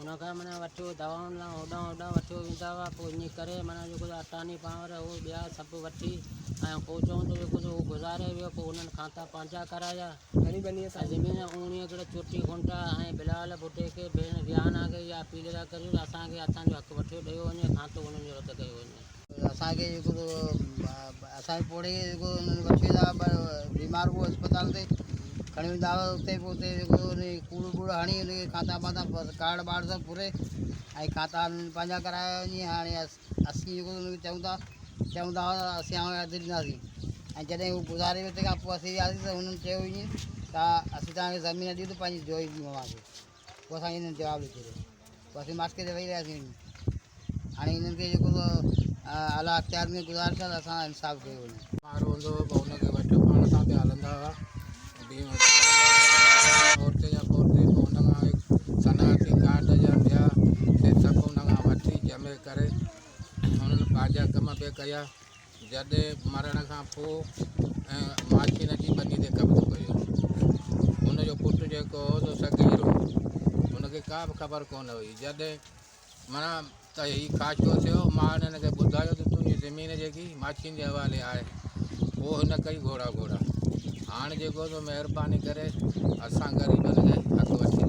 उनखां माना वठो दवाउनि लाइ होॾां होॾां वठो वेंदा हुआ। पोइ इन करे माना जेको अटानी पावर उहो ॿिया सभु वठी ऐं पोइ चऊं त जेको उहो गुज़ारे वियो। पोइ उन्हनि खाता पंहिंजा कराया। ज़मीन 19 किलो चोटी गुंठा ऐं बिलाल भुटे खे भेण रियाना खे या पीले करियो असांखे असांजो हक़ु वठियो ॾियो वञे, खातो उन्हनि जो रद्द कयो वञे। असांखे जेको असांजे पोड़े खे जेको उन्हनि वठी वेंदा बीमार हुओ अस्पताल ते खणी वेंदा हुआ। उते पोइ उते जेको कूड़ वूड़ हणी उनखे खाता वाता कार्ड वार्ड सभु पूरे ऐं खाता पंहिंजा कराया वञी। हाणे असीं जेको उनखे चवंदा हुआ असीं हाणे अधु ॾींदासीं ऐं जॾहिं हू गुज़ारे वियो तंहिंखां पोइ असीं वियासीं त हुननि चयो ईअं त असीं तव्हांखे ज़मीन ॾियूं त पंहिंजी जोई ॾियूं तव्हांखे। पोइ असांखे हिननि जवाबु ॾिनो। पोइ असीं मास्के ते वेही रहियासीं। हाणे हिननि खे जेको अला अख़्तियार में गुज़ारे छा असां इंसाफ़ु कयो वञे। ॿार हूंदो हुओ पोइ हुनखे वठी पाण सां ते हलंदा हुआ औरते जा पोइ हुन खां सनाती कार्ड जा ॿिया ते सभु हुन खां वठी जमे करे हुननि पंहिंजा कम पिया कया। जॾहिं मरण खां पोइ ऐं माछी जी बनी ते कब्ज़ो कयो। हुनजो पुटु जेको हो सो सगीरो हुनखे का बि ख़बर कोन हुई। जॾहिं माना त हीउ ख़ासो थियो मां हिननि खे ॿुधायो त तुंहिंजी ज़मीन जेकी माछियुनि जे हवाले आहे। पोइ हिन कई घोड़ा हाणे जेको महिरबानी करे असां ग़रीबनि खे हक़ु वठी